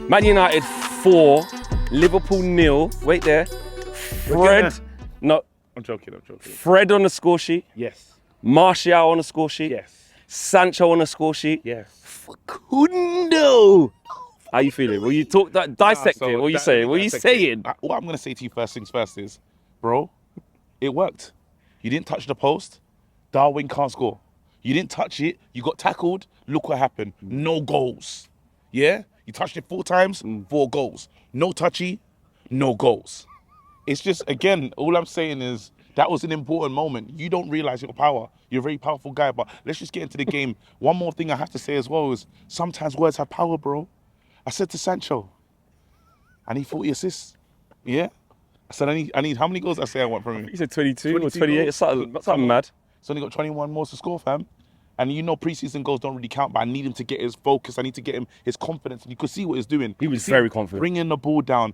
Man United 4, Liverpool 0. Wait there. Fred, no. I'm joking. Fred on the score sheet. Yes. Martial on the score sheet. Yes. Sancho on the score sheet. Yes. Facundo. How you feeling? Will you talk that dissect it? What are you saying? What are you saying? What I'm gonna say to you first things first is, bro, it worked. You didn't touch the post. Darwin can't score. You didn't touch it. You got tackled. Look what happened. No goals. Yeah? You touched it 4 times, 4 goals. No touchy, no goals. It's just, again, all I'm saying is that was an important moment. You don't realize your power. You're a very powerful guy, but let's just get into the game. One more thing I have to say as well is sometimes words have power, bro. I said to Sancho, I need 40 assists. Yeah? I said, I need how many goals I say I want from him? You said 22 or 28, something mad. He's only got 21 more to score, fam. And you know preseason goals don't really count, but I need him to get his focus. I need to get him his confidence. And you could see what he's doing. He was very confident. Bringing the ball down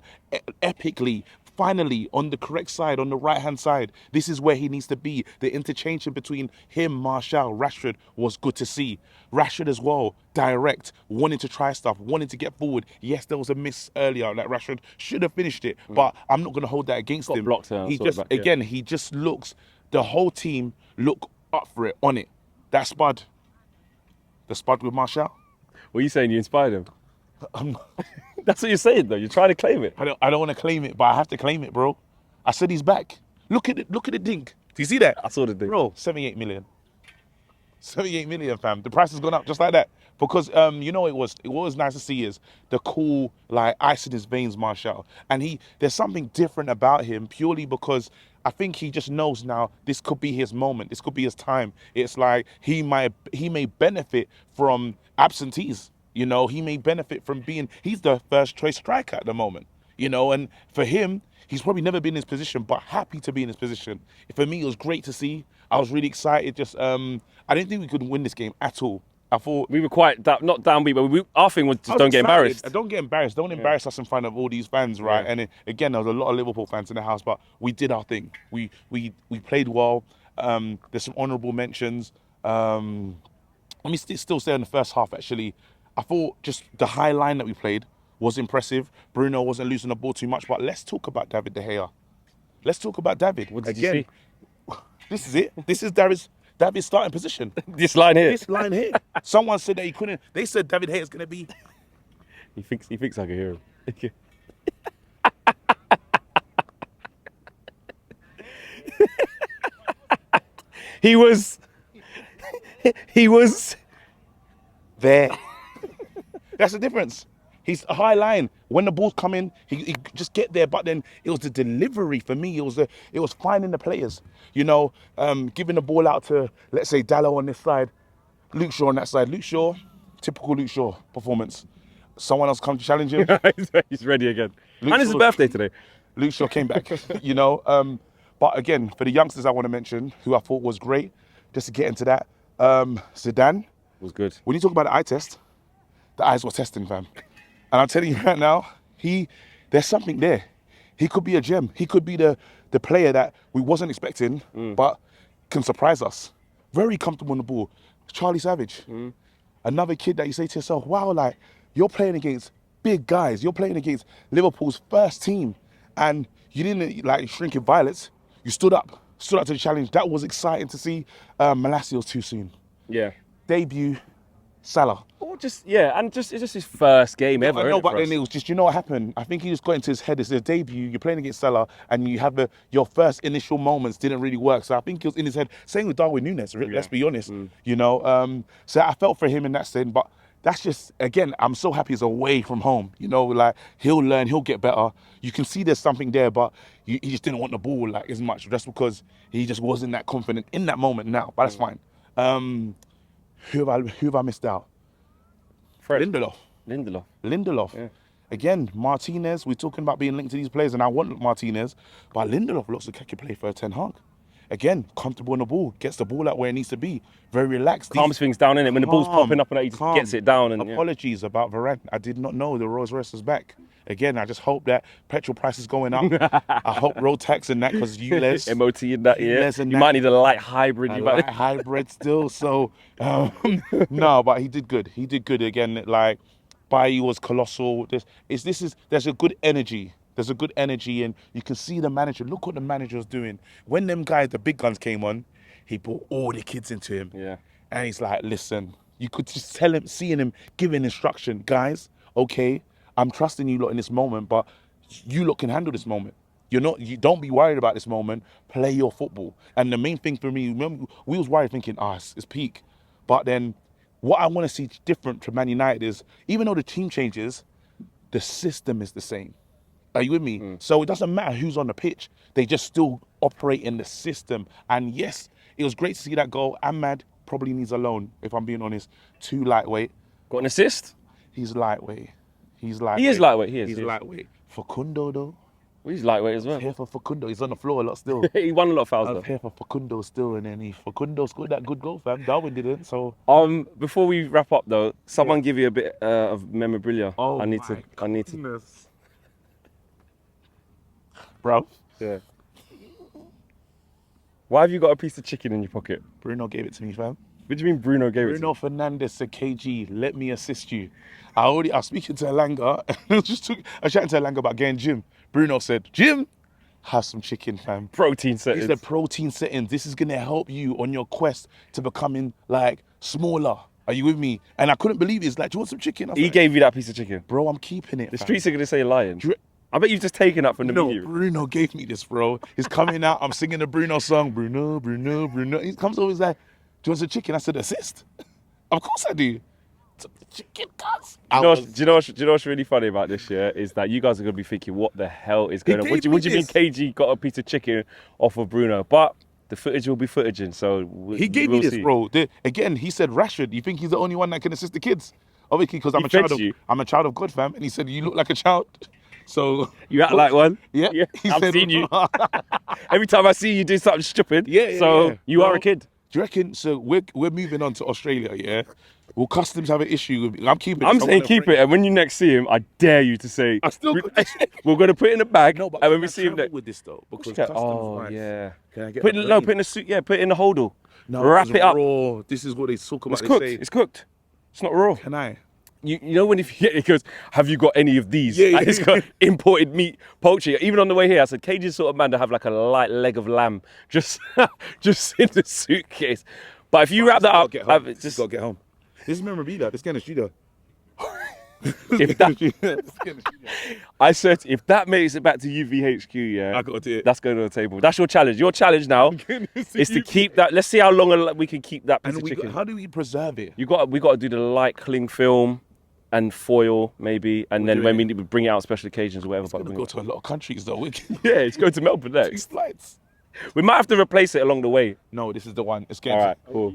epically, finally, on the correct side, on the right-hand side. This is where he needs to be. The interchange between him, Martial, Rashford was good to see. Rashford as well, direct, wanting to try stuff, wanting to get forward. Yes, there was a miss earlier that Rashford should have finished it, but I'm not going to hold that against him. Blocked, he just looks, the whole team look up for it, on it. That spud, the spud with Martial. What are you saying? You inspired him? That's what you're saying, though. You're trying to claim it. I don't want to claim it, but I have to claim it, bro. I said he's back. Look at it. Look at the dink. Do you see that? I saw the dink. Bro, 78 million. 78 million, fam. The price has gone up just like that. Because, you know, what was nice to see is the cool, like, ice in his veins, Martial. And there's something different about him purely because I think he just knows now this could be his moment. This could be his time. It's like he may benefit from absentees. You know, he may benefit from he's the first choice striker at the moment. You know, and for him, he's probably never been in his position, but happy to be in his position. For me, it was great to see. I was really excited. Just, I didn't think we could win this game at all. I thought we were quite not downbeat, but our thing was just don't get embarrassed. Don't get embarrassed. Don't embarrass us in front of all these fans, right? Yeah. And again, there was a lot of Liverpool fans in the house, but we did our thing. We played well. There's some honourable mentions. Let me still say in the first half, actually, I thought just the high line that we played was impressive. Bruno wasn't losing the ball too much, but let's talk about David De Gea. Let's talk about David. What did you see? This is it. This is David's starting position. This line here. This line here. Someone said that he couldn't. They said David Gea is going to be. He thinks I can hear him. He was there. That's the difference. He's a high line. When the ball's coming, he just get there. But then it was the delivery for me. It was finding the players. You know, giving the ball out to, let's say, Dallo on this side, Luke Shaw on that side. Luke Shaw, typical Luke Shaw performance. Someone else come to challenge him. He's ready again. And it's his birthday today. Luke Shaw came back. You know, but again, for the youngsters I want to mention, who I thought was great, just to get into that, Zidane was good. When you talk about the eye test, the eyes were testing, fam. And I'm telling you right now, there's something there. He could be a gem. He could be the player that we wasn't expecting, but can surprise us. Very comfortable on the ball. Charlie Savage. Another kid that you say to yourself, wow, like, you're playing against big guys. You're playing against Liverpool's first team. And you didn't, like, shrink in violets. You stood up to the challenge. That was exciting to see. Malacia was too soon. Yeah. Debut, Salah. Or it's just his first game ever. I know, but then it was just, you know what happened? I think he just got into his head. It's his debut. You're playing against Salah, and you have your first initial moments didn't really work. So I think it was in his head. Same with Darwin Núñez. Let's be honest. You know, so I felt for him in that sense. But that's just, again, I'm so happy he's away from home. You know, like, he'll learn, he'll get better. You can see there's something there, but he just didn't want the ball like as much, just because he just wasn't that confident in that moment now. But that's fine. Who have I missed out? Fred. Lindelof. Yeah. Again, Martinez, we're talking about being linked to these players, and I want Martinez, but Lindelof looks like he could play for Ten Hag. Again, comfortable on the ball, gets the ball out where it needs to be, very relaxed. Calms things down, innit? When the ball's popping up and he just gets it down. And apologies about Varane. I did not know the Rolls Royce was back. Again, I just hope that petrol prices going up. I hope road tax and that, because ULEZ. MOT in that, yeah. You might need a light hybrid. Hybrid still. So, no, but he did good. He did good again. Like, Bailly was colossal. There's a good energy. There's a good energy, and you can see the manager. Look what the manager was doing. When them guys, the big guns came on, he brought all the kids into him. Yeah. And he's like, listen, you could just seeing him giving instruction. Guys, okay, I'm trusting you lot in this moment, but you lot can handle this moment. You don't be worried about this moment. Play your football. And the main thing for me, remember, we was worried thinking, it's peak. But then what I want to see different to Man United is, even though the team changes, the system is the same. Are you with me? So it doesn't matter who's on the pitch. They just still operate in the system. And yes, it was great to see that goal. Ahmad probably needs a loan, if I'm being honest. Too lightweight. Got an assist? He's lightweight. He is lightweight. He's lightweight. Facundo, though. Well, he's lightweight as well. Here for Facundo. He's on the floor a lot still. He won a lot of fouls, though. Here for Facundo still, and then Facundo scored that good goal, fam. Darwin didn't, so... Before we wrap up, though, someone give you a bit of memorabilia. Oh, I need to. Bro. Yeah. Why have you got a piece of chicken in your pocket? Bruno gave it to me, fam. What do you mean Bruno gave it to you? Bruno Fernandes said, KG, let me assist you. I was speaking to Alanga, and I was chatting to Alanga about getting Jim. Bruno said, Jim, have some chicken, fam. Protein settings. He said, protein settings. This is going to help you on your quest to becoming, like, smaller. Are you with me? And I couldn't believe it. He's like, do you want some chicken? He gave you that piece of chicken. Bro, I'm keeping it, The fam. streets are going to say you're lying. I bet you've just taken that from the No, media. Bruno gave me this, bro. He's coming out. I'm singing the Bruno song. Bruno, Bruno, Bruno. He comes over, he's like, do you want some chicken? I said, assist. Of course I do. Chicken cuts. Do you know what's really funny about this year is that you guys are going to be thinking, what the hell is going on? What do you mean KG got a piece of chicken off of Bruno? But the footage will be footaging, so he gave me this, bro. Again, he said, Rashford, you think he's the only one that can assist the kids? Obviously, because I'm a child of God, fam. And he said, you look like a child. So you act like one. Yeah. I've seen you. Every time I see you do something stupid. So you are a kid. Do you reckon? So we're moving on to Australia, yeah? Will customs have an issue with? I'm keeping it. I'm saying keep it, and when you next see him, I dare you to say, we're going to put it in a bag, no, but and when we see him next... with this though, because yeah. Can I get put it in a suit, put it in a holdall. No, wrap it up. Raw. This is what they talk about. It's cooked. It's cooked. It's not raw. Can I? You know when if it goes, have you got any of these? Like, it's got imported meat, poultry. Even on the way here, I said, Cage's sort of man to have like a light leg of lamb just in the suitcase. But if you wrap that up, just gotta get home. This is memorabilia. Let's get in the studio. I said, if that makes it back to UVHQ, yeah, I gotta do it. That's going on the table. That's your challenge. Your challenge now is to keep that. Let's see how long we can keep that piece of chicken. How do we preserve it? We got to do the light cling film and foil maybe, and then when we bring it out on special occasions or whatever. It's gonna go to a lot of countries though. Yeah, it's going to Melbourne next. 2 flights. We might have to replace it along the way. No, this is the one. It's getting. All right, cool.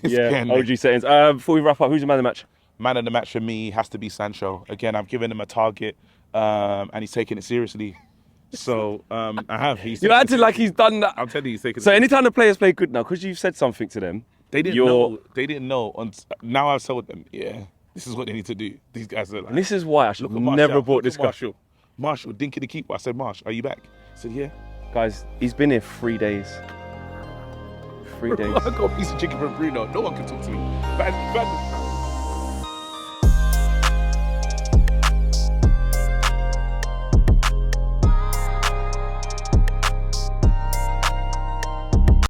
Yeah, OG settings. Before we wrap up, who's the man of the match? Man of the match for me has to be Sancho. Again, I've given him a target, and he's taking it seriously. So I have. You acted like he's done that. I'm telling you, he's taking it. So anytime the players play good now, because you've said something to them, they didn't know. They didn't know. Now I've told them, yeah, this is what they need to do. These guys are like. And this is why I should never brought this guy. Marshall, Dinky the keeper. I said, Marsh, are you back? He said, yeah. Guys, he's been here 3 days. 3 days. I got a piece of chicken from Bruno. No one can talk to me. Man,